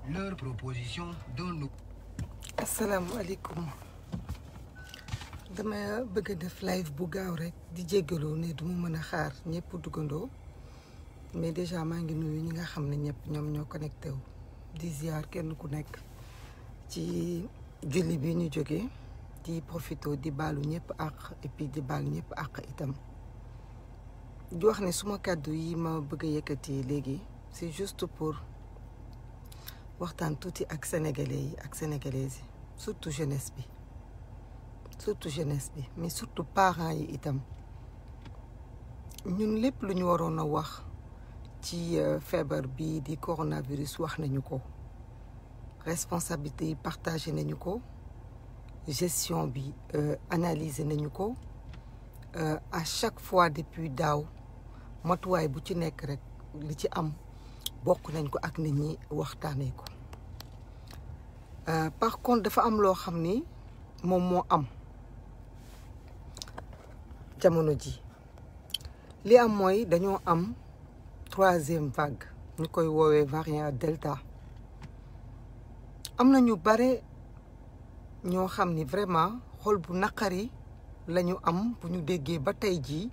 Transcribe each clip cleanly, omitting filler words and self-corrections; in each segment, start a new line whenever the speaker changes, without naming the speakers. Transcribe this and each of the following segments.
leur proposition d'un nouveau.
asalaamaaleykum dama bëgg a def live bu gaaw rek di jéggaloo ne du ma mën a xaar ñëpp duggandoo mais déjà maa ngi nuyu ñi nga xam ne ñëpp ñoom ñoo connecté wu di ziar kenn ku nekk ci julli bi ñu jógee di profito di baalu ñëpp àq et puis di baalu ñëpp àq itam di wax ne suma kàddu yi ma bëgg a yëkkati léegi c'est juste pour waxtaan tuuti ak sénégalais yi ak sénégalaises yi surtout jeunesse bi mais surtout parents yi itam ñun lépp lu ñu waroon a wax ci feebar bi di coronavirus wax nañu ko responsabilité yi partagé nañu ko gestion bi analysé nañu ko à chaque fois depuis daaw matuwaay bu ci nekk rek li ci am bokk nañ ko ak nit ñi waxtaanee ko par contre dafa am loo xam ni moom moo am jamono ji li am mooy dañoo am troisième vague ñu koy woowee variant delta am na ñu bare ñoo xam ni vraiment xol bu naqari la ñu am bu ñu déggee ba tey jii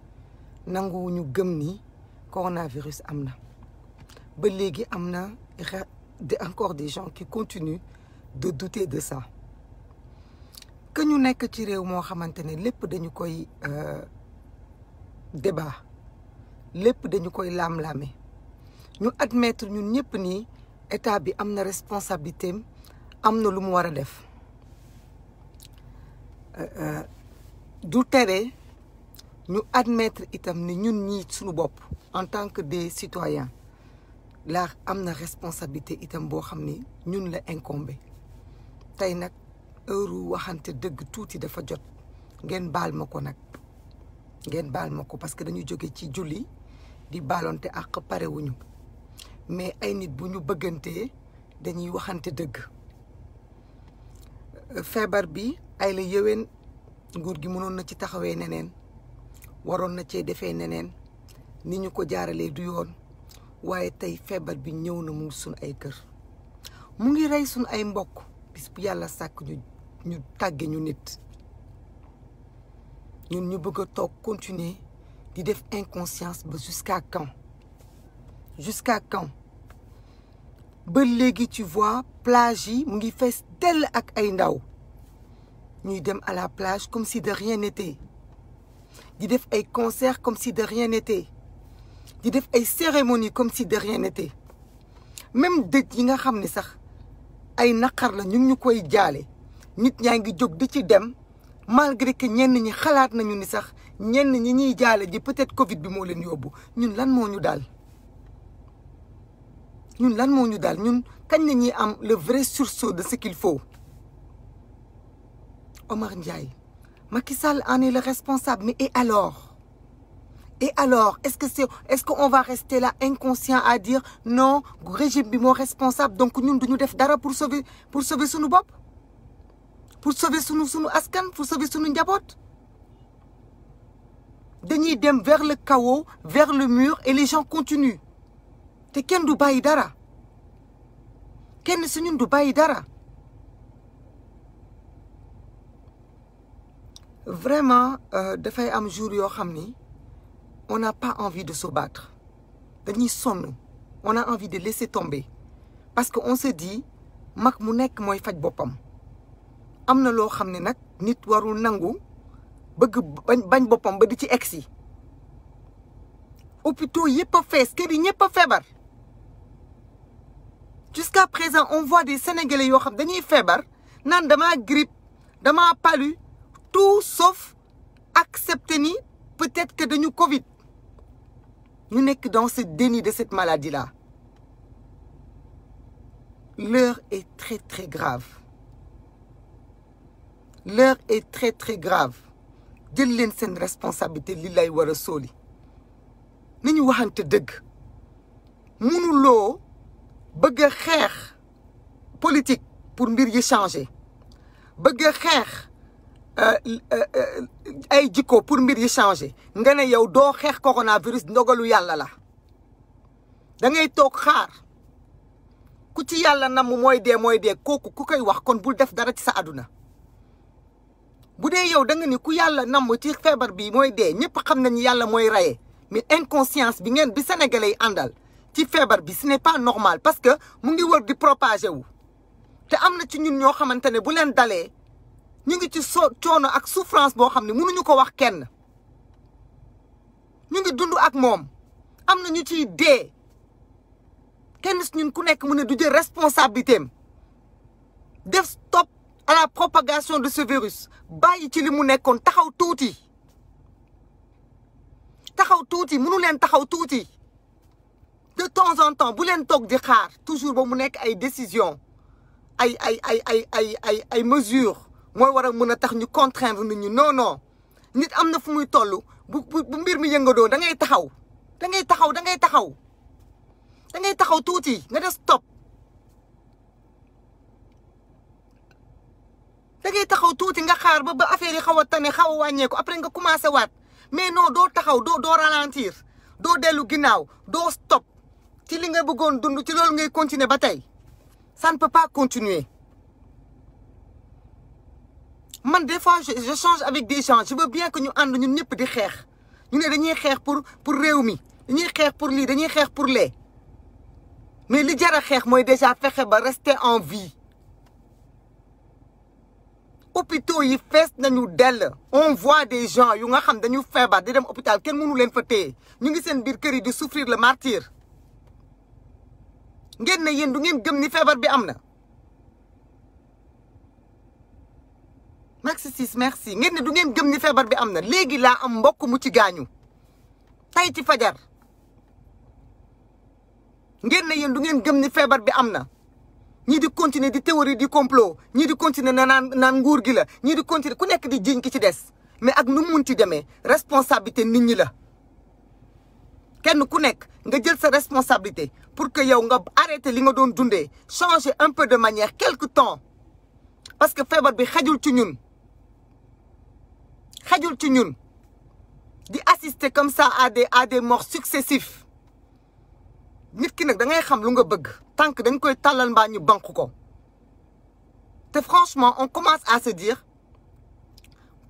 nanguwuñu gëm ni coronavirus am na ba léegi am na encore des gens qui continuent de douter de ça que ñu nekk ci réew moo xamante ne lépp dañu koy débat lépp dañu koy laam-laame ñu admettre ñun ñëpp ni état bi am na responsabilité am na lu mu war a def du tere ñu admettre itam ni ñun ñii suñu bopp en tant que des citoyens la am na responsabilité itam boo xam ni ñun la incombé tey nag heure waxante dëgg tuuti dafa jot ngeen baal ma ko nag ngeen baal ma ko parce que dañu jóge ci julli di baalonte ak parewuñu mais ay nit bu ñu bëggantee dañuy waxante dëgg feebar bi ay la yëwén nguur gi mënoon na ci taxawee neneen waroon na cee defee neneen ni ñu ko jaaralee du yoon waaye tey feebar bi ñëw na mu ngi suñ ay kër mu ngi rey suñ ay mbokk bis bu yàlla sàkk ñu tàgge ñu nit ñun ñu bëgg a toog continuer di def inconscience ba jusqu'à quand ba léegi tu vois plage yi mu ngi fees dell ak ay ndaw ñuy dem à la plage comme si de rien n'était di def ay concert comme si de rien n'était di def ay cérémonie comme si de rien n'était même dëj yi nga xam ne sax ay naqar la ñu ngi ñu koy jaale nit ñaa ngi jóg di ci dem malgré que ñenn ñi xalaat nañu ni sax ñenn ñi ñuy jaale ji peut-être Covid bi moo leen yóbbu ñun lan moo ñu daal ñun kañ la ñuy am le vrai sursaut de ce qu'il faut Omar Ndiaye Macky Sall en est le responsable mais et alors est-ce qu'on va rester là inconscient à dire non régime bi moo responsable donc ñun duñu def dara pour sauver suñu bopp pour sauver suñu askan pour sauver suñu njaboot dañuy dem vers le chaos vers le mur et les gens continuent te kenn du bàyyi dara kenn si ñun du bàyyi dara vraiment dafay am jour yoo xam ni on n'a pas envie de se battre dañuy sonn on a envie de laisser tomber parce que on se dit mag mu nekk mooy faj boppam am na loo xam ne nag nit warul nangu bëgg bañ boppam ba di ci egsi hôpitaux yëpp a fees kër yi ñëpp a feebar jusqu'à présent on voit des Sénégalais yoo xam dañuy feebar naan damaa grippe damaa palu tout sauf accepter ni peut-être que dañu Covid ñu nekk dans ce déni de cette maladie-là l'heure est très très grave l'heure est très très grave jël leen seen responsabilité li lay war a sóoli ni ñu waxante dëgg mënuloo bëgg a xeex politique pour mbir yi changer bëgg a xeex ay jikko pour mbir yi changer nga ne yow doo xeex coronavirus ndogalu yàlla la da ngay toog xaar ku ci yàlla nam mooy dee kooku ku koy wax kon bul def dara ci sa àdduna bu dee yow da nga ni ku yàlla nam ci feebar bi mooy dee ñëpp xam nañu yàlla mooy raye mais inconscience bi sénégalais yi àndal ci feebar bi ce n'est pas normal parce que mu ngi wër di propager wu te am na ci ñun ñoo xamante ne bu leen dalee ñu ngi ci coono ak souffrance boo xam ne mënuñu ko wax kenn ñu ngi dund ak moom am na ñu ciy dee kenn si ñun ku nekk mu ne du jël responsabilité am def stop à la propagation de ce virus bàyyi ci li mu nekkoon taxaw tuuti mënu leen taxaw tuuti de temps en temps bu leen toog di xaar toujours ba mu nekk ay décision ay mesures mooy war a mën a tax ñu contraindre nit ñi non nit am na fu muy toll bu mbir mi yëngadoo da ngay taxaw tuuti nga def stop da ngay taxaw tuuti nga xaar ba affaire yi xaw a tane xaw a wàññeeku après nga commencé waat mais non doo taxaw doo ralentir doo dellu ginnaaw doo stop ci li nga bëggoon dund ci loolu ngay continuer ba tey ça ne peut pas continuer man des fois je change avec des gens je veux bien que ñu ànd ñun ñëpp di xeex ñu ne dañuy xeex pour réew mi dañuy xeex pour lii dañuy xeex pour lee mais li jar a xeex mooy déjà fexe ba rester en vie hôpitaux yi fees nañu dell on voit des gens yu nga xam dañu feebar di dem hôpital kenn mënu leen fa téye ñu ngi seen biir kër yi di souffrir le martyre ngeen ne yéen du ngeen gëm ni feebar bi am na merci ngeen ne du ngeen gëm ni feebar bi am na léegi laa am mbokk mu ci gaañu tey ci fajar ngeen ne yéen du ngeen gëm ni feebar bi am na ñii di continuer di théorie di complot ñii di continuer naan nguur gi la ñii di continuer ku nekk di jiñ ki ci des mais ak nu munti demee responsabilité nit ñi la kenn ku nekk nga jël sa responsabilité pour que yow nga arrêter li nga doon dundee changer un peu de manière quelque temps parce que feebar bi xajul ci ñun di assister comme ça à des morts successifs nit ki nag da ngay xam lu nga bëgg tant que dañ koy tàllal mbaa ñu bank ko te franchement on commence à se dire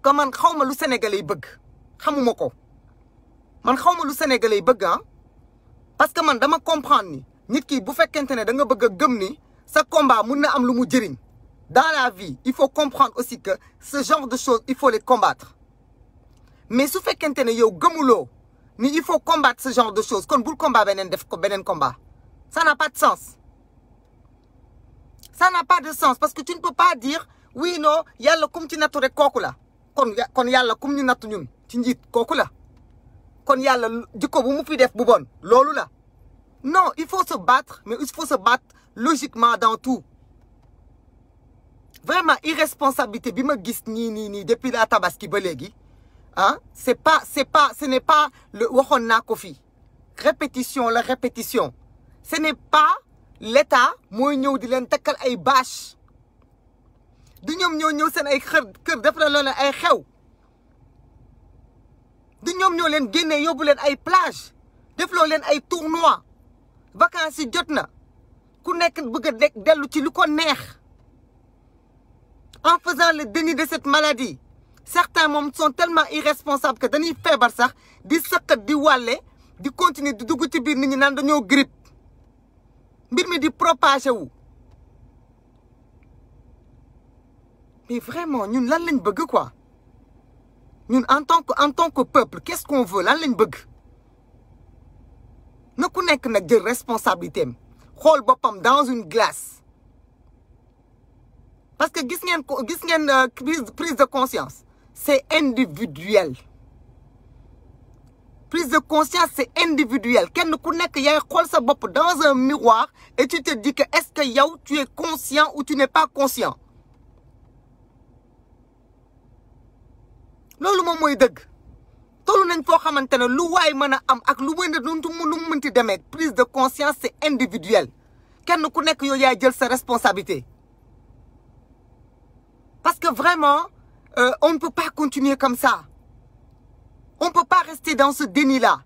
que man xawma lu Sénégalais yi bëgg xamuma ko man xawma lu Sénégalais yi bëgg parce que man dama comprendre ni nit ki bu fekkente ne da nga bëgg a gëm ni sa combat mun na am lu mu jëriñ dans la vie il faut comprendre aussi que ce genre de choses il faut les combattre mais su fekkente ne yow gëmuloo ni il faut combattre ce genre de choses kon bul combat beneen def ko beneen combat ça n'a pas de sens parce que tu ne peux pas dire oui non yàlla kum ci nattu rek kooku la kon yàlla kum ñu nattu ñun ci njiit kooku la kon yàlla jikko bu mu fi def bu bon loolu la non il faut se battre mais il faut se battre logiquement dans tout vraiment irresponsabilité bi ma gis nii depuis la tabaski ba léegi ce n'est pas le waxoon naa ko fi répétition ce n'est pas l'État mooy ñëw di leen takkal ay bâche du ñoom ñoo ñëw seen ay kër def la leen ay xew du ñoom ñoo leen génnee yóbbu leen ay plage def loo leen ay tournoi vacances yi jot na ku nekk bëgg a dellu ci lu ko neex en faisant le déni de cette maladie certains moom sont tellement irresponsables que dañuy feebar sax di sëqat di wàlle di continuer di dugg ci biir nit ñi naan dañoo grippe mbir mi di propagé wu mais vraiment ñun lan lañ bëgg quoi ñun en tant que peuple qu'est-ce qu'on veut lan lañ bëgg na ku nekk nag jël responsabilité am xool boppam dans une glace parce que gis ngeen prise de conscience c'est individuel prise de conscience c'est individuel kenn ku nekk yaay xool sa bopp dans un miroir et tu te dis que est-ce que yow tu es conscient ou tu n'es pas conscient loolu moom mooy dëgg tollu nañ foo xamante ne lu waay mën a am ak lu mu mënti demee prise de conscience c'est individuel kenn ku nekk yow yaay jël sa responsabilité parce que vraiment on ne peut pas continuer comme ça on ne peut pas rester dans ce déni-là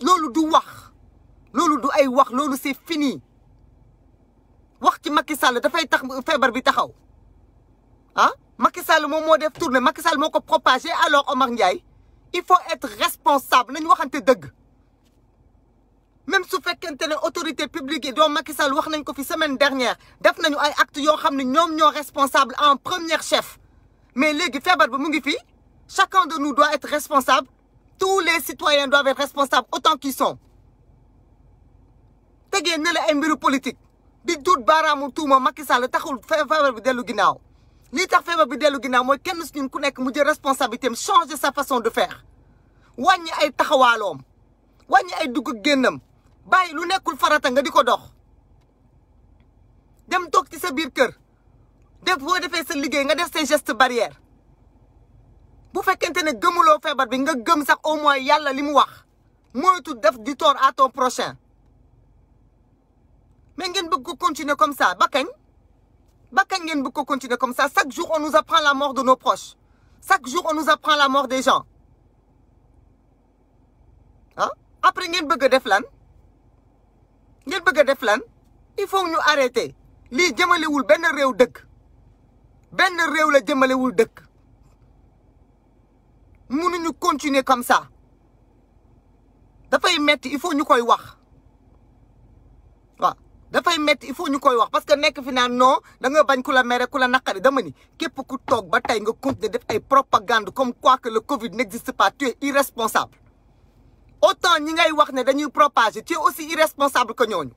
loolu du wax wax loolu c'est fini wax ci Macky Sall dafay tax feebar bi taxaw ah Macky Sall moom moo def tournée Macky Sall moo ko propagé alors Omar Ndiaye il faut être responsable nañu waxante dëgg même su fekkente ne autorité publique yi doom Macky Sall wax nañ ko fi semaine dernière def nañu ay actes yoo xam ne ñoom ñoo responsable en premier chef mais léegi feebar bi mu ngi fi chacun de nous doit être responsable tous les citoyens doivent être responsables autant qu'ils sont tegee ne la ay mbiru politique di duut baaraamu tuuma Macky Sall taxul feebar bi dellu ginnaaw lii tax feebar bi dellu ginnaaw mooy kenn su ñun ku nekk mu jël responsabilité am changer sa façon de faire wàññi ay taxawaaloom wàññi ay dugg génnam bàyyi lu nekkul farata nga di ko dox dem toog ci sa biir kër def boo defee sa liggéey nga def say gestes barrières bu fekkente ne gëmuloo feebar bi nga gëm sax au moins yàlla li mu wax moytu def du tort à ton prochain mais ngeen bëgg ko continuer comme ça ba kañ ngeen bëgg ko continuer comme ça chaque jour on nous apprend la mort de nos proches chaque jour on nous apprend la mort des gens ah après ngeen bëgg a def lan il faut ñu arrêter lii jëmalewul benn réew dëkk benn réew la jëmalewul dëkk mënuñu continuer comme ça dafay metti il faut ñu koy wax waaw dafay metti il faut ñu koy wax parce que nekk fi naan non da nga bañ ku la mere ku la naqari dama ni képp ku toog ba tey nga continuer def ay propagande comme quoi que le Covid n'existe pas tu es irresponsable autant ñi ngay wax ne dañuy propager tu es aussi irresponsable que ñooñu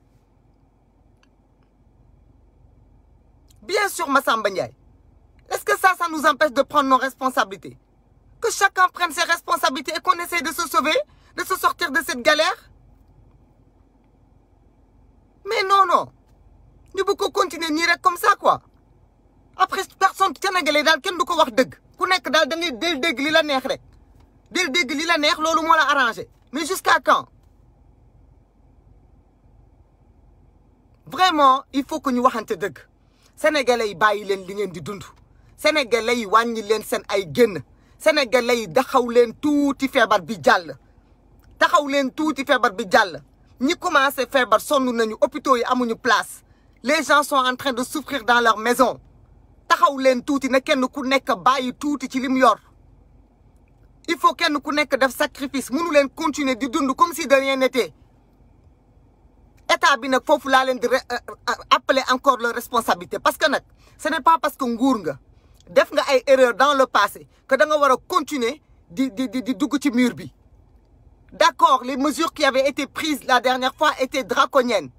bien sûr Massamba Ndiaye est-ce que ça nous empêche de prendre nos responsabilités que chacun prenne ses responsabilités et qu'on essaie de se sauver de se sortir de cette galère mais non ñu bëgg ko continuer nii rek comme ça quoi après personne sénégalais daal kenn du ko wax dëgg ku nekk daal da ngay del dégg li la neex rek del dégg li la neex loolu moo la arrangé mais jusqu'à quand vraiment il faut que ñu waxante dëgg sénégalais yi bàyyi leen li ngeen di dund sénégalais yi wàññi leen seen ay génn sénégalais yi taxaw leen tuuti feebar bi jàll ñi commencé feebar sonn nañu hôpitaux yi amuñu place les gens sont en train de souffrir dans leur maison taxaw leen tuuti na kenn ku nekk bàyyi tuuti ci li mu yor il faut kenn ku nekk def sacrifice mënu leen continuer di dund comme si de rien n'était état bi nag foofu laa leen di appeler encore leur responsabilité parce que nag ce n'est pas parce que nguur nga def nga ay erreurs dans le passé que da nga war a continuer di dugg ci mur bi d'accord les mesures qui avaient été prises la dernière fois étaient draconiennes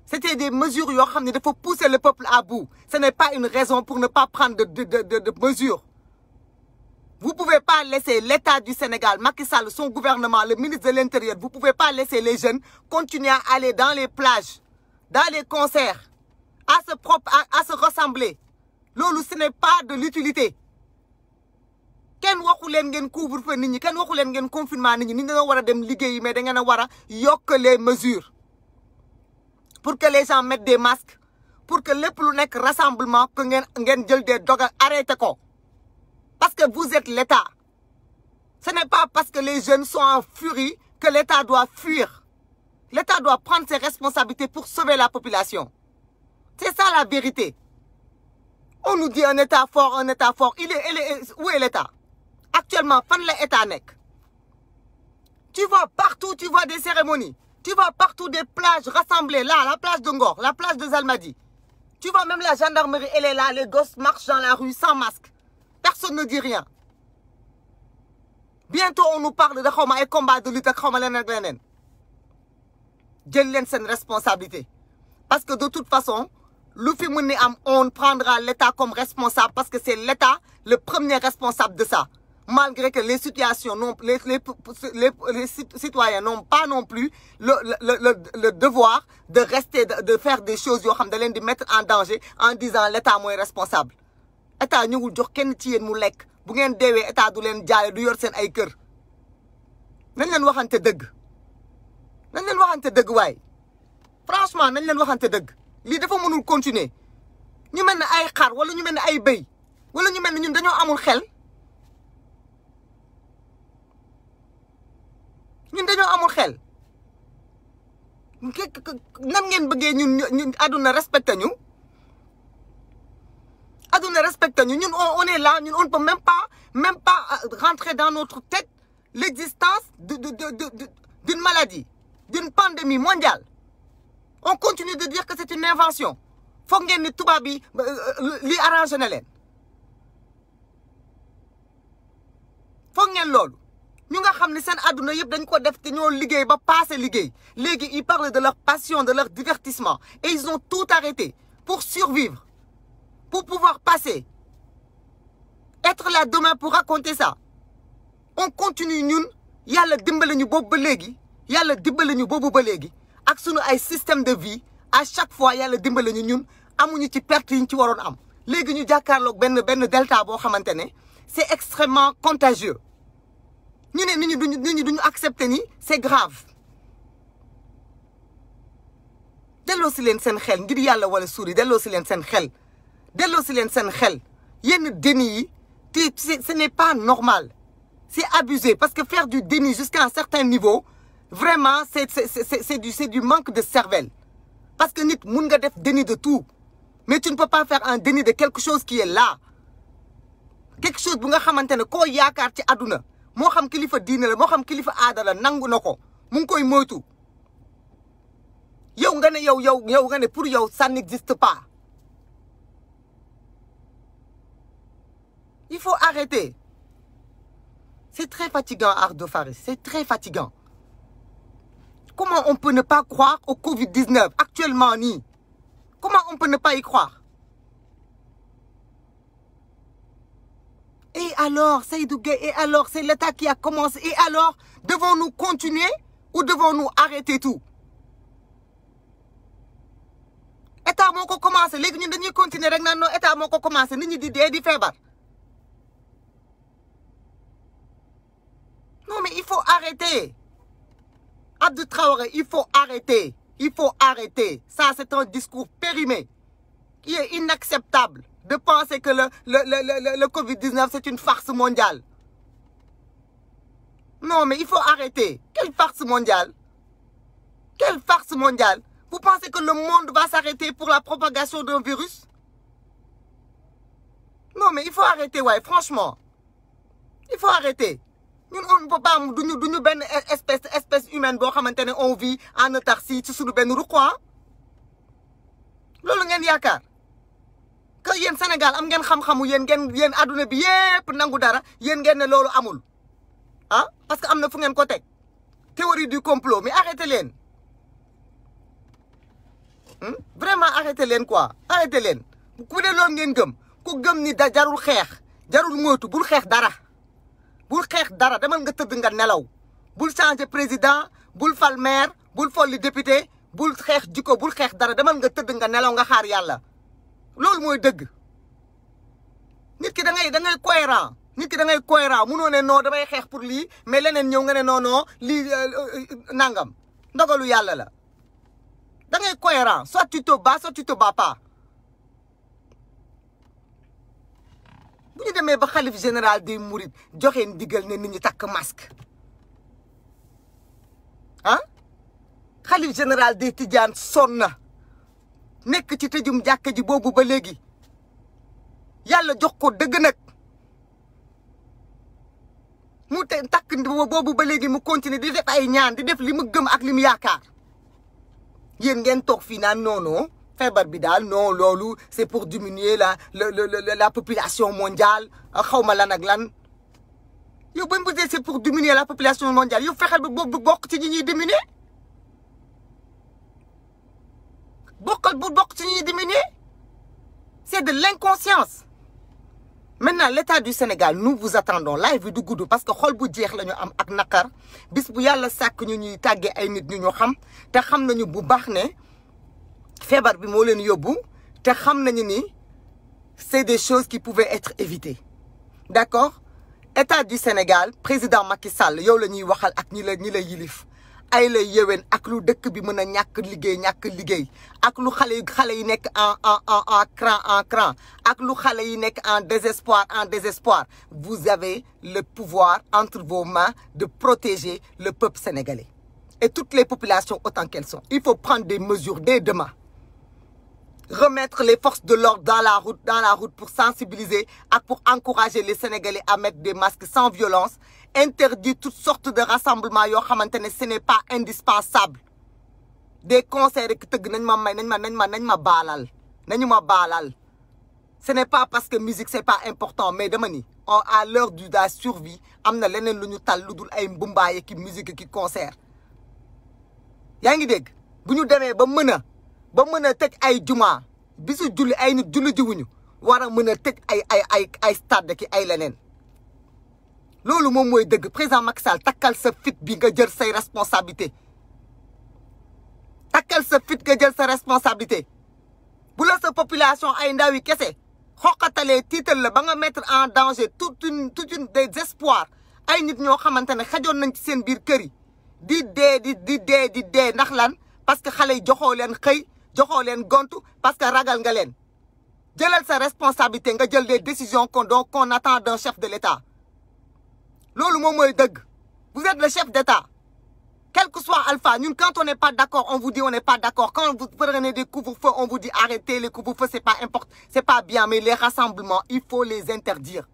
c'était des mesures yoo xam ne dafa pousser le peuple à bout ce n'est pas une raison pour ne pas prendre de mesures vous pouvez pas laisser l'État du Sénégal Macky Sall son gouvernement le ministre de l'Intérieur vous pouvez pas laisser les jeunes continuer à aller dans les plages dans les concerts à se rassembler loolu ce n'est pas de l'utilité kenn waxu leen ngeen couvre-feu nit ñi kenn waxu leen ngeen confinement nit ñi dañoo war a dem liggéeyi mais da ngeen a war a yokk les mesures pour que les gens mettent des masques pour que lépp lu nekk rassemblement que ngeen jël des dogal arrêté ko parce que vous êtes l'État ce n'est pas parce que les jeunes sont en furie que l'État doit fuir l'État doit prendre ses responsabilités pour sauver la population c'est ça la vérité on nous dit un État fort où est l'État actuellement fan la État nekk tu vois partout tu vois des cérémonies tu vois partout des plages rassemblées là la plage de Ngor la plage de Zalmadi tu vois même la gendarmerie elle est là les gosses marchent dans la rue sans masque personne ne dit rien bientôt on nous parle de xawma ay combat de lutte ak xawma leneen ak leneen jël leen seen responsabilité parce que de toute façon lu fi mën ni am on prendra l'État comme responsable parce que c'est l'État le premier responsable de ça malgré que les situations les citoyens n'ont pas non plus le devoir de rester de faire des choses yoo xam da leen di mettre en danger en disant l'État mooy responsable État ñëwul jox kenn ci yéen mu lekk bu ngeen deewee État du leen jaale du yor seen ay kër nañ leen waxante dëgg waaye franchement nañ leen waxante dëgg lii dafa mënul continuer ñu mel ne ay xar wala ñu mel ne ay bëy wala ñu mel ne ñun dañoo amul xel nan ngeen bëggee ñun àdduna respecté ñu àdduna respecté ñu ñun on est là ñun on ne peut même pas rentrer dans notre tête l'existence d'une maladie, d'une pandémie mondiale. On continue de dire que c'est une invention. Foog ngeen ni tubaab bi li arrangé na leen foog ngeen loolu ñu nga xam ne seen àdduna yëpp dañ ko def te ñoo liggéey ba passé liggéey léegi ils parlent de leur passion, de leur divertissement et ils ont tout arrêté pour survivre, pour pouvoir passer, être là demain pour raconter ça. On continue ñun yàlla dimbale ñu boobu ba léegi yàlla dimbale ñu boobu ba léegi ak sunu ay système de vie à chaque fois yàlla dimbale ñu ñun amuñu ci perte yi ñu ci waroon am léegi ñu jàkkaarloog benn delta boo xamante ne c'est extrêmement contagieux ñu ne nit ñi duñu accepter ni c'est grave. delloo si leen seen xel ngir yàlla wala suuri delloo si leen seen xel delloo si leen seen xel yenn déni yi ce n'est pas normal. C'est abusé parce que faire du déni jusqu'à un certain niveau, vraiment, c'est du manque de cervelle. Parce que nit mun nga def déni de tout, mais tu ne peux pas faire un déni de quelque chose qui est là. Quelque chose bu nga xamantene ko yaakaar ci aduna, moo xam kilifa diine la, moo xam kilifa aada la, nangu na ko, mu ngi koy moytu. Yow nga ne pour yow ça n'existe pas. Il faut arrêter. C'est très fatigant, Ardo Faris. C'est très fatigant. Comment on peut ne pas croire au Covid-19 actuellement, ni? Comment on peut ne pas y croire? Et alors, Seydou Gueye, et alors, c'est l'État qui a commencé. Et alors, devons-nous continuer ou devons-nous arrêter tout? État moo ko commencé léegi ñun dañuy continuer rek naan non État moo ko commencé nit ñi di dee di feebar. Non, mais il faut arrêter. Abdou Traoré, il faut arrêter. Il faut arrêter. Ça, c'est un discours périmé qui est inacceptable de penser que le Covid-19, c'est une farce mondiale. Non, mais il faut arrêter. Quelle farce mondiale? Quelle farce mondiale? Vous pensez que le monde va s'arrêter pour la propagation d'un virus? Non, mais il faut arrêter, ouais, franchement. Il faut arrêter. Nous, on ne peut pas, nous, ben espèce humaine, on vit en autarcie, tu sais, ben, nous, quoi? Lolo ngeen yaakaar que yéen Sénégal am ngeen xam-xamu yéen aduna bi yépp nangu dara yéen ngeen ne loolu amul ah parce que am na fu ngeen ko teg théorie du complot mais arrêtez leen vraiment arrêtez leen quoi arrêtez leen ku dee loolu ngeen gëm ku gëm ni da jarul xeex jarul moytu bul xeex dara demal nga tëdd nga nelaw bul changer président bul fal maire bul folli député bul xeex jikko bul xeex dara demal nga tëdd nga nelaw nga xaar yàlla loolu mooy dëgg nit ki da ngay cohérent nit ki da ngay cohérent munoo ne non damay xeex pour lii mais leneen ñëw nga ne non lii nangam ndogalu yàlla la da ngay cohérent soit tu te bats pas bu ñu demee ba xalif général des mourides joxe ndigal ne nit ñi takk masque ah xalif général des Tidiane sonn na nekk ci tëjum jàkka ji boobu ba léegi yàlla jox ko dëgg nag mu te takk boobu ba léegi mu continuer di def ay ñaan di def li mu gëm ak li mu yaakaar yéen ngeen toog fii naan non feebar bi daal non loolu c'est pour diminuer la population mondiale xawma lan ak lan yow bañ bu dee c'est pour diminuer la population mondiale yow fexeel ba boobu bokk ci ñi ñuy diminuer bokk ci ñi ñuy diminuer c'est de l'inconscience. Maintenant l'État du Sénégal nous vous attendons live bi du gudd parce que xol bu jeex la ñu am ak naqar bis bu yàlla sàkk ñu ñuy tàggee ay nit ñu xam te xam nañu bu baax ne feebar bi moo leen yóbbu te xam nañu ni c'est des choses qui pouvaient être évitées d'accord État du Sénégal président Macky Sall yow la ñuy waxal ak ñi la yilif ay la yéwén ak lu dëkk bi mën a ñàkk liggéey ak lu xale yi nekk en cran ak lu xale yi nekk en désespoir vous avez le pouvoir entre vos mains de protéger le peuple sénégalais et toutes les populations autant qu'elles sont. Il faut prendre des mesures dès demain. Remettre les forces de l'ordre dans la route pour sensibiliser et pour encourager les Sénégalais à mettre des masques sans violence. Interdire toutes sortes de rassemblements, ce n'est pas indispensable. Des concerts qui te balal. Ce n'est pas parce que musique c'est pas important, mais dama ni à l'heure de la survie, amna leneen luñu tal ludul ay mbumbaay ki musique ki concert. Yaa ngi dégg bu ñu demee ba mën a tëj ay juma bisu julli ay nit julli jiwuñu war a mën a tëj ay stade ki ay leneen. Loolu moom mooy dëgg. Président Macky Sall takkal sa fit bi nga jël say responsabilité. Takkal sa fit nga jël sa responsabilité. Bu la sa population ay ndaw yi kese xoqatalee tiital la ba nga mettre en danger toute une des espoirs ay nit ñoo xamante ne xajoon nañ ci seen biir kër yi di dee ndax lan parce que xale yi joxoo leen xëy joxoo leen gontu parce que ragal nga leen. Jëlal sa responsabilité nga jël des décisions qu'on attend d'un chef de l'État. Loolu moom mooy dëgg. Vous êtes le chef d'État. Quel que soit Alpha, nous, quand on n'est pas d'accord, on vous dit on n'est pas d'accord. Quand vous prenez des couvre-feux, on vous dit arrêtez les couvre-feux, c'est pas important, c'est pas bien. Mais les rassemblements, il faut les interdire.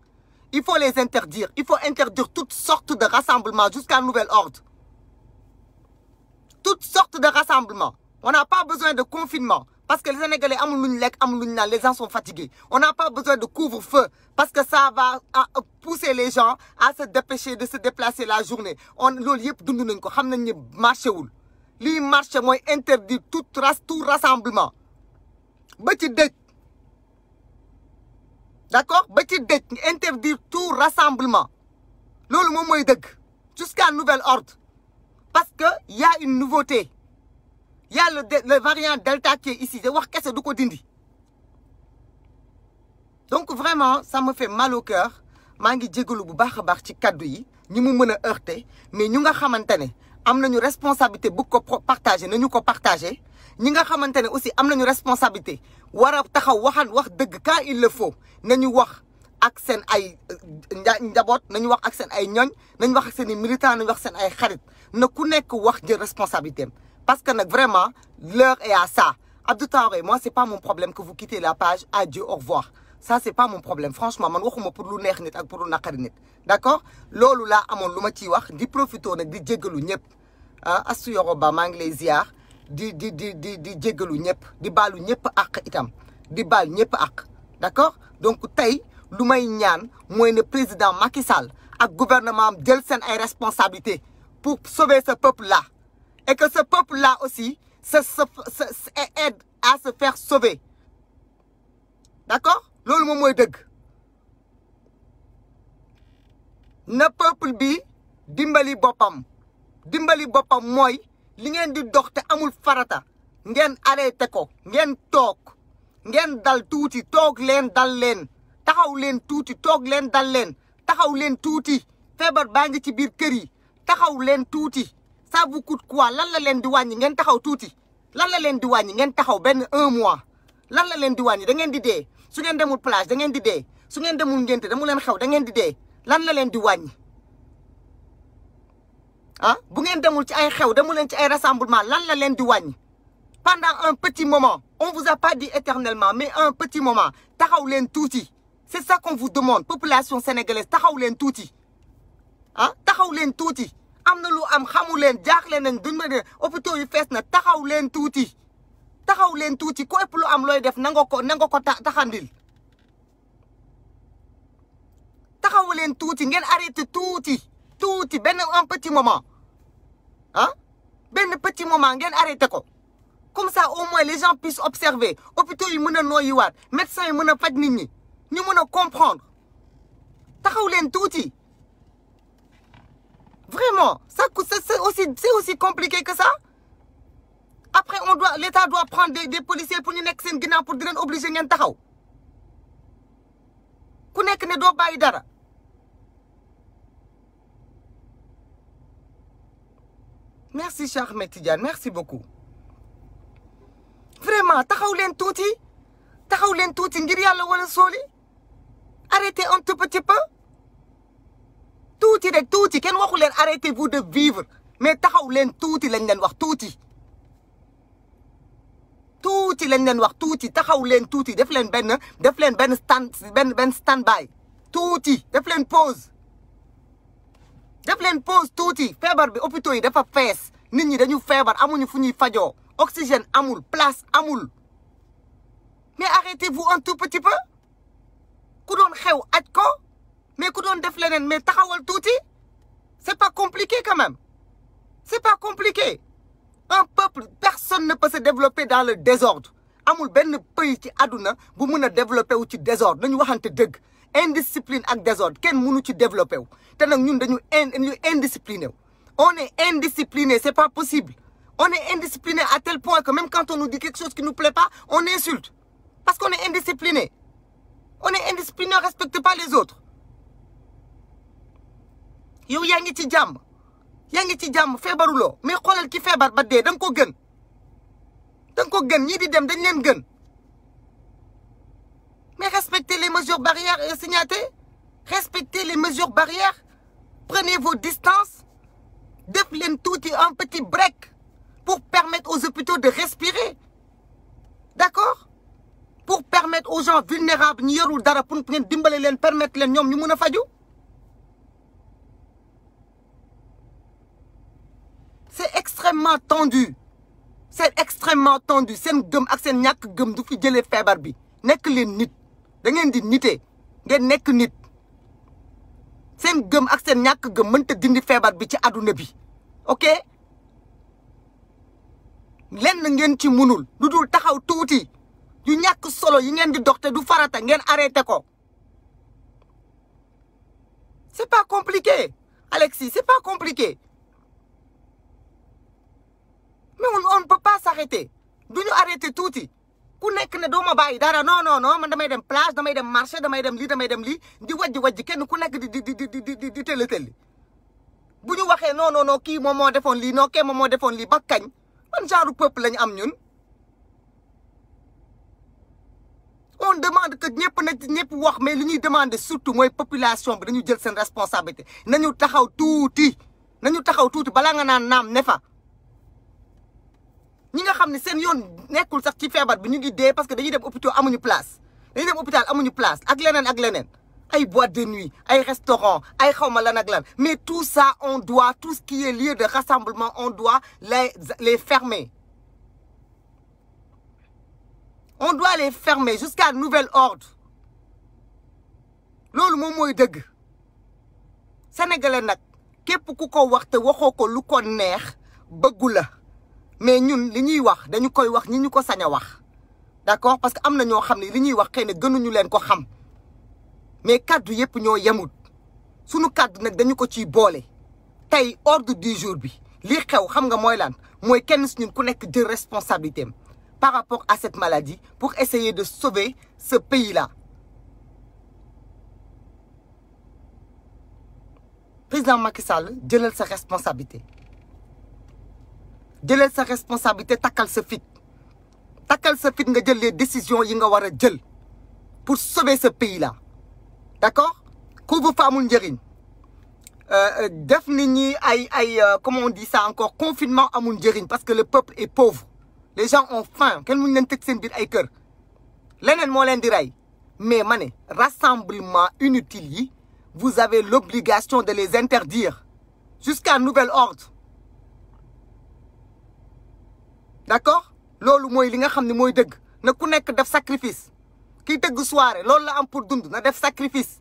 Il faut les interdire. Il faut interdire toutes sortes de rassemblements jusqu'à nouvel ordre. Toutes sortes de rassemblements. On n'a pas besoin de confinement. Parce que les Sénégalais, les gens sont fatigués. On n'a pas besoin de couvre-feu. Parce que ça va pousser les gens à se dépêcher de se déplacer la journée. Loolu yëpp dund nañ ko xam nañ ne marché wul. Lii marché mooy interdire tout rassemblement. Ba ci dëj. D'accord? Ba ci dëj interdire tout rassemblement. Loolu moom mooy dëgg. Jusqu'à nouvel ordre. Parce que y a une nouveauté. Il y a le variant Delta qui est ici. Donc vraiment, ça me fait mal au cœur. Je suis désolé bu baax a baax ci kaddu yi ñi mu mën a heurter mais ñu nga xamante ne am nañu responsabilité bu ko partager nañu ko partager ñi nga xamante ne aussi am nañu responsabilité war a taxaw wax dëgg quand il le faut nañu wax ak seen ay njaboot nañu wax ak seen ay ñoñ nañu wax ak seen i militants nañu wax seen ay xarit na ku nekk wax jël responsabilité. Parce que vraiment, l'heure est à ça. Abdou Traoré, moi, c'est pas mon problème que vous quittez la page. Adieu, au revoir. Ça, c'est pas mon problème. Franchement, man waxuma pour lu neex nit ak pour lu naqari nit. D'accord? Loolu laa amoon lu ma ciy wax di profito nag di jéggalu ñëpp. Astou Yoroba maa ngi lay ziar di jéggalu ñëpp di baalu ñëpp ak itam di baal ñëpp ak. D'accord? Donc tey lu may ñaan mooy ne président Macky Sall ak gouvernement am jël seen ay responsabilités pour sauver ce peuple-là. Et que ce peuple-là aussi aide à se faire sauver. D'accord? Loolu moom mooy dëgg. Na peuple bi dimbali boppam. Dimbali boppam mooy li ngeen di dox te amul farata. Ngeen arrêté ko. Ngeen toog. Ngeen dal tuuti. Toog leen dal leen. Taxaw leen tuuti. Toog leen dal leen. Taxaw leen tuuti. Feebar baa ngi ci biir kër yi. Taxaw leen tuuti. Ça vous coûte quoi? Lan la leen di wàññi ngeen taxaw tuuti. Lan la leen di wàññi ngeen taxaw benn 1 mois. Lan la leen di wàññi da ngeen di dee. Su ngeen demul plage da ngeen di dee. Su ngeen demul ngénte demu leen xew da ngeen di dee. Lan la leen di wàññi. Bu ngeen demul ci ay xew demu leen ci ay rassemblement lan la leen di wàññi. Pendant un petit moment, on vous a pas dit éternellement, mais un petit moment, taxaw leen tuuti. C'est ça qu'on vous demande, population sénégalaise, taxaw leen tuuti. Taxaw leen tuuti. Am na lu am xamu leen jaaxle nañ duñ ma ne hôpitaux yu fees na taxaw leen tuuti. Taxaw leen tuuti ko ëpp lu am looy def nanga ko taxandil. Taxaw leen tuuti ngeen arrêté tuuti benn un petit moment. Benn petit moment ngeen arrêté ko. Comme ça au moins les gens puissent observer. Hôpitaux yi mën a nooyiwaat médecins yi mën a faj nit ñi ñu mën a comprendre. Taxaw leen tuuti. Vraiment, c'est aussi compliqué que ça. Après, l'État doit prendre des policiers pour nous nekk seen ginnaaw pour di leen obliger ngeen taxaw. Ku nekk ne doo bàyyi dara. Merci Cheikh Ahmed Tidiane, merci beaucoup. Vraiment, taxaw leen tuuti ngir Yàlla wala sooli. Arrêtez un tout petit peu. Tuuti rek tuuti kenn waxu leen arrêtez-vous de vivre mais taxaw leen tuuti lañ leen wax tuuti lañ leen wax tuuti taxaw leen tuuti def leen benn stand by tuuti def leen pause tuuti feebar bi hôpitaux yi dafa fees nit ñi dañu feebar amuñu fu ñuy fajoo oxygène amul place amul mais arrêtez-vous un tout petit peu ku doon xew aj ko mais ku doon def leneen mais taxawal tuuti c'est pas compliqué quand même c'est pas compliqué un peuple personne ne peut se développer dans le désordre amul benn pays ci àdduna bu mën a développer wu ci désordre dañu waxante dëgg indiscipline ak désordre kenn mënu ci développer wu te nag ñun dañu indiscipliné wu on est indiscipliné c'est pas possible on est indiscipliné à tel point que même quand on nous dit quelque chose qui nous plaît pas on insulte parce qu'on est indiscipliné on respecte pas les autres yow yaa ngi ci jàmm feebaruloo mais xoolal ki feebar ba dee da nga ko gën ñii di dem dañ leen gën mais respectez les mesures barrières et signatez respectez les mesures barrières prenez vos distances def leen tuuti un petit break pour permettre aux hôpitaux de respirer d'accord pour permettre aux gens vulnérables ñi yorul dara pour ngeen dimbale leen permettre leen ñoom ñu mën a faju c'est extrêmement tendu seen gëm ak seen ñàkk gëm du fi jëlee feebar bi nekk leen nit da ngeen di nite ngeen nekk nit seen gëm ak seen ñàkk gëm mënta dindi feebar bi ci àdduna bi ok lenn ngeen ci munul lu dul taxaw tuuti yu ñàkk solo yi ngeen di dox te du farata ngeen arrêté ko c'est pas compliqué Alexis c'est pas compliqué mais on ne peut pas s'arrêter duñu arrêté tuuti ku nekk ne doo ma bàyyi dara non man damay dem plage damay dem marché damay dem lii di wajji kenn ku nekk di tëli bu ñu waxee non kii moom moo defoon lii non kii moom moo defoon lii ba kañ man genre peuple lañu am ñun on demande que ñëpp wax mais li ñuy demander surtout mooy population bi dañu jël seen responsabilité nañu taxaw tuuti balaa nga naan naam ne fa ñi nga xam ne seen yoon nekkul sax ci feebar bi ñu ngi dee parce que dañuy dem hôpital amuñu place ak leneen ay boîte de nuit ay restaurant ay xawma lan ak lan mais tout ça on doit tout ce qui est lieu de rassemblement on doit les fermer jusqu'à nouvel ordre loolu moom mooy dëgg sénégalais nag képp ku ko wax te waxoo ko lu ko neex bëggu la mais ñun li ñuy wax dañu koy wax ñi ñu ko sañ a wax d'accord parce que am na ñoo xam ne li ñuy wax xëy na gënuñu leen ko xam mais kaddu yëpp ñoo yemut sunu kaddu nag dañu ko ciy boole tey ordre du jour bi lii xew xam nga mooy lan mooy kenn si ñun ku nekk jël responsabilité am par rapport à cette maladie pour essayer de sauver ce pays-là. Président Macky Sall jëlal sa responsabilité takkal sa fit nga jël les décisions yi nga war a jël pour sauver ce pays-là d'accord couvre-feu amul njëriñ def nit ñi comment on dit ça encore confinement amul njëriñ parce que le peuple est pauvre les gens ont faim kenn muñu leen tëj seen biir ay kër leneen moo leen di rey mais ma ne rassemblement inutile yi vous avez l'obligation de les interdire jusqu'à nouvel ordre d'accord loolu mooy li nga xam ne mooy dëgg na ku nekk def sacrifice kii tëgg soirée loolu la am pour dund na def sacrifice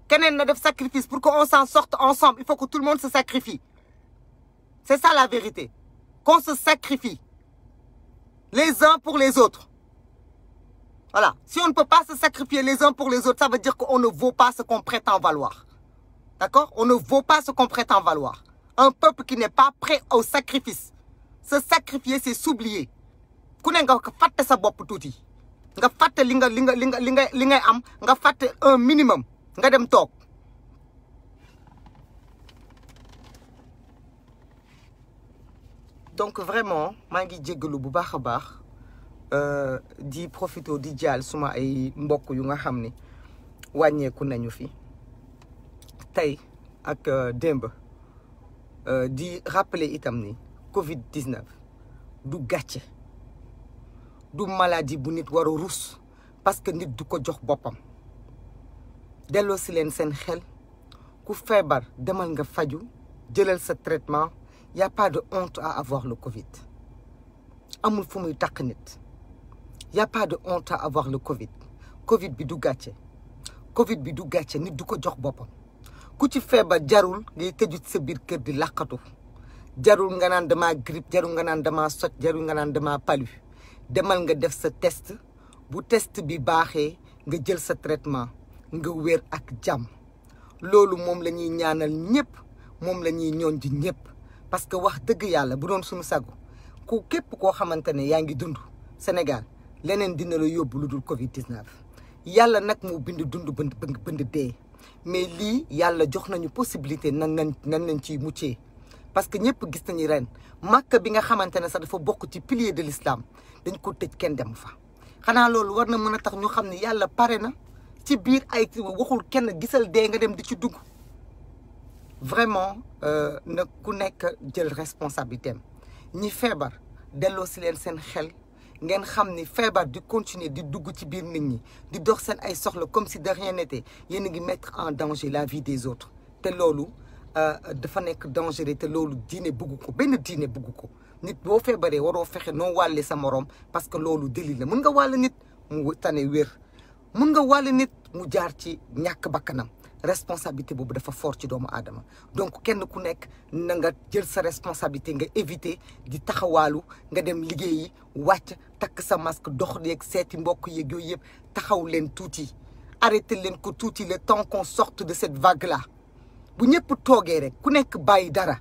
keneen na def sacrifice pour qu'on s'en sorte ensemble il faut que tout le monde se sacrifie c'est ça la vérité qu'on se sacrifie les uns pour les autres voilà si on ne peut pas se sacrifier les uns pour les autres ça veut dire qu'on ne vaut pas ce qu'on prétend valoir d'accord on ne vaut pas ce qu'on prétend valoir un peuple qui n'est pas prêt au sacrifice se sacrifier c'est s'oublier ku ne nga fàtte sa bopp tuuti nga fàtte li ngay am nga fàtte un minimum nga dem toog donc vraiment maa ngi jéggalu bu baax a baax di profito di jaal suma ay mbokk yu nga xam ne wàññeeku nañu fi tey ak démb di rappeler itam ni Covid-19 du gàcce du maladie bu nit war a rus parce que nit du ko jox boppam delloo si leen seen xel ku feebar demal nga faju jëlal sa traitement y a pas de honte à avoir le Covid amul fu muy taq nit y a pas de honte à avoir le Covid Covid bi du gàcce Covid bi du gàcce nit du ko jox boppam ku ci feebar jarul ngay tëju sa biir kër di làqatu jarul nga naan dama grippe jarul nga naan dama soj jarul nga naan dama palu demal nga def sa test bu test bi baaxee nga jël sa traitement nga wér ak jàmm loolu moom la ñuy ñaanal ñëpp moom la ñuy ñoon di ñëpp parce que wax dëgg yàlla bu doon suñu sago ku képp koo xamante ne yaa ngi dund Sénégal leneen dina la yóbbu lu dul Covid-19 yàlla nag moo bind dund bënd dee mais lii yàlla jox nañu possibilité nan nañ ciy muccee parce que ñëpp gis nañu ren Makka bi nga xamante ne sax dafa bokk ci pilier de l'islam dañ ko tëj kenn dem fa xanaa loolu war na mën a tax ñu xam ne yàlla pare na ci biir ay waxul kenn gisal dee nga dem di ci dugg vraiment na ku nekk jël responsabilité am ñi feebar delloo si leen seen xel ngeen xam ni feebar di continuer di dugg ci biir nit ñi di dox seen ay soxla comme si de rien n'était yéen a ngi mettre en danger la vie des autres te loolu dafa nekk dangereux te loolu diine bugg ko benn diine bugg ko nit boo feebaree waroo fexe noo wàlle sa morom parce que loolu délit la mun nga wàll nit mu tane wér mun nga wàll nit mu jaar ci ñàkk bakkanam responsabilité boobu dafa fort ci doomu aadama donc kenn ku nekk na nga jël sa responsabilité nga éviter di taxawaalu nga dem liggéeyi wàcc takk sa masque dox yeeg seeti mbokk yeeg yooyu yëpp taxaw leen tuuti arrêté leen ko tuuti le temps qu'on sorte de cette vague là bu ñëpp toogee rek ku nekk bàyyi dara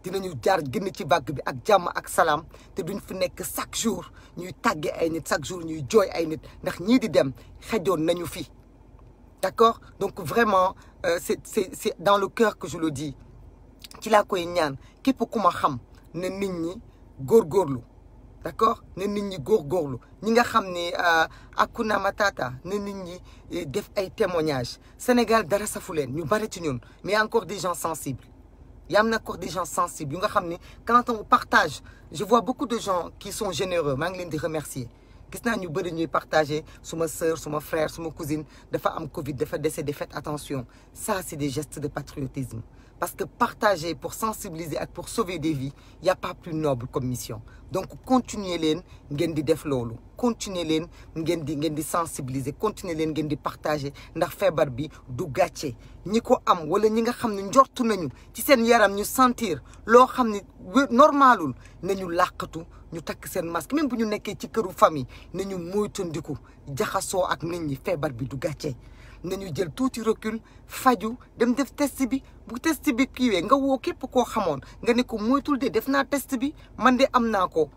dinañu jaar génn ci vague bi ak jàmm ak salaam te duñ fi nekk chaque jour ñuy tàggee ay nit chaque jour ñuy jooy ay nit ndax ñii di dem xejoon nañu fi d'accord donc vraiment c'est dans le cœur que je le dis ci laa koy ñaan képp ku ma xam ne nit ñi góorgóorlu d'accord ne nit ñi góorgóorlu ñi nga xam ne Hakuna Matata ne nit ñi def ay témoignages Sénégal dara safu leen ñu bari ci ñun mais y a encore des gens sensibles y a encore des gens sensibles yu nga xam ne quand on partage je vois beaucoup de gens qui sont généreux maa ngi leen di remercier gis naa ñu bëri ñuy partager suma sœur suma frère suma cousine dafa am Covid dafa décédé faites attention ça c'est des gestes de patriotisme parce que partager pour sensibiliser ak pour sauver des vies y a pas plus noble comme mission donc continuer leen ngeen di def loolu continuer leen ngeen di sensibiliser continuer leen ngeen di partager ndax feebar bi du gàcce ñi ko am wala ñi nga xam ne njortu nañu ci seen yaram ñu sentir loo xam ne normalul nañu làqatu ñu takk seen masque même bu ñu nekkee ci këru famille nañu moytandiku jaxasoo ak nit ñi feebar bi du gàcce nañu jël tuuti recul faju dem def test bi bu test bi kiiwee nga woo képp koo xamoon nga ne ko moytul de def naa test bi man de am naa ko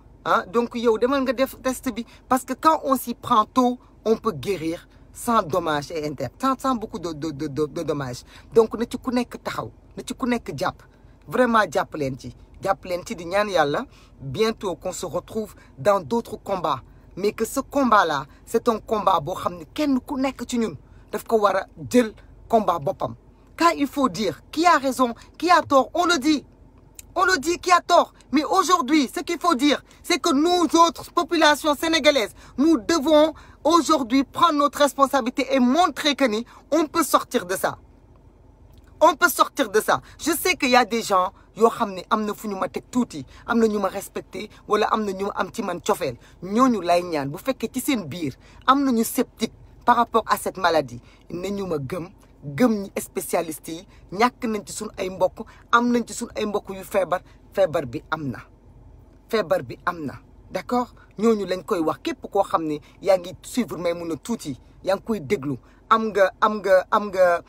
donc yow demal nga def test bi parce que quand on s'y prend tôt on peut guérir sans dommage et intérêt sans beaucoup de dommages donc na ci ku nekk taxaw na ci ku nekk jàpp vraiment jàpp leen ci di ñaan yàlla bientôt qu'on se retrouve dans d'autres combats mais que ce combat là c'est un combat boo xam ne kenn ku nekk ci ñun daf ko war a jël combat boppam quand il faut dire qui a raison qui a tort on le dit qui a tort mais aujourd'hui ce qu'il faut dire c'est que nous autres populations sénégalaises nous devons aujourd'hui prendre notre responsabilité et montrer que ni on peut sortir de ça je sais qu'il y a des gens yoo xam ne am na fu ñu ma teg tuuti am na ñu ma respecté wala am na ñu am ci man cofeel ñooñu lay ñaan bu fekkee ci seen biir am nañu sceptique par rapport à cette maladie nañu ma gëm ñi spécialistes yi ñàkk nañ ci suñ ay mbokk am nañ ci suñ ay mbokk yu feebar bi am na d'accord ñooñu lañ koy wax képp koo xam ne yaa ngi suivre Maimouna tuuti yaa ngi koy déglu am nga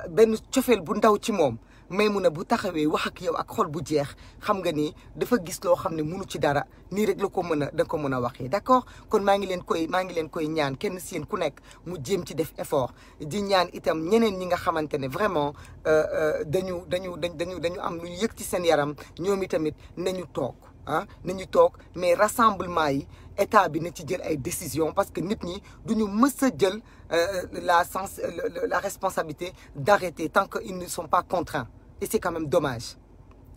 benn cofeel bu ndaw ci moom Maimouna bu taxawee wax ak yow ak xol bu jeex xam nga ni dafa gis loo xam ne mënu ci dara nii rek da ko mën a waxee d'accord kon maa ngi leen koy ñaan kenn si yéen ku nekk mu jéem ci def effort di ñaan itam ñeneen ñi nga xamante ne vraiment dañu am lu ñu yëg ci seen yaram ñoom itamit nañu toog mais rassemblement yi état bi na ci jël ay décisions parce que nit ñi duñu mës a jël la responsabilité d'arrêter tant qu'ils ne sont pas contraints et c'est quand même dommage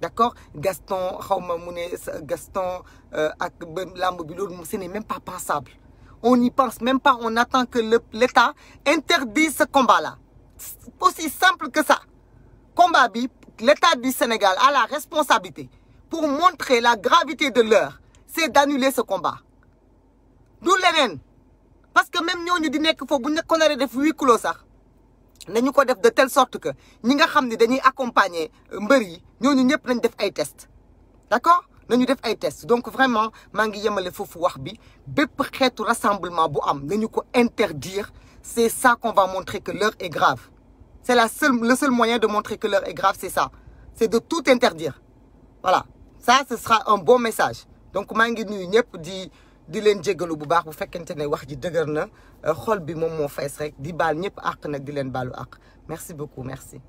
d'accord Gaston xawma mu ne Gaston ak lamb bi loolu ce n'est même pas pensable on n'y pense même pas on attend que l'État interdise ce combat-là aussi simple que ça combat bi l'État du Sénégal a la responsabilité pour montrer la gravité de l'heure c'est d'annuler ce combat du leneen parce que même ñooñu di nekk foofu bu ñu ko naree def huis clos sax nañu ko def de telle sorte que ñi nga xam ne dañuy accompagner mbër yi ñooñu ñëpp nañ def ay tests d'accord nañu def ay tests donc vraiment maa ngi yemale foofu wax bi bépp xeetu rassemblement bu am nañu ko interdire c'est ça qu'on va montrer que l'heure est grave c'est le seul moyen de montrer que l'heure est grave c'est ça c'est de tout interdire voilà ça ce sera un bon message donc maa ngi nuyu ñëpp di leen jéggalu bu baax bu fekkente ne wax ji dëgër na xol bi moom moo fees rek di baal ñëpp àq nag di leen baalu àq merci beaucoup merci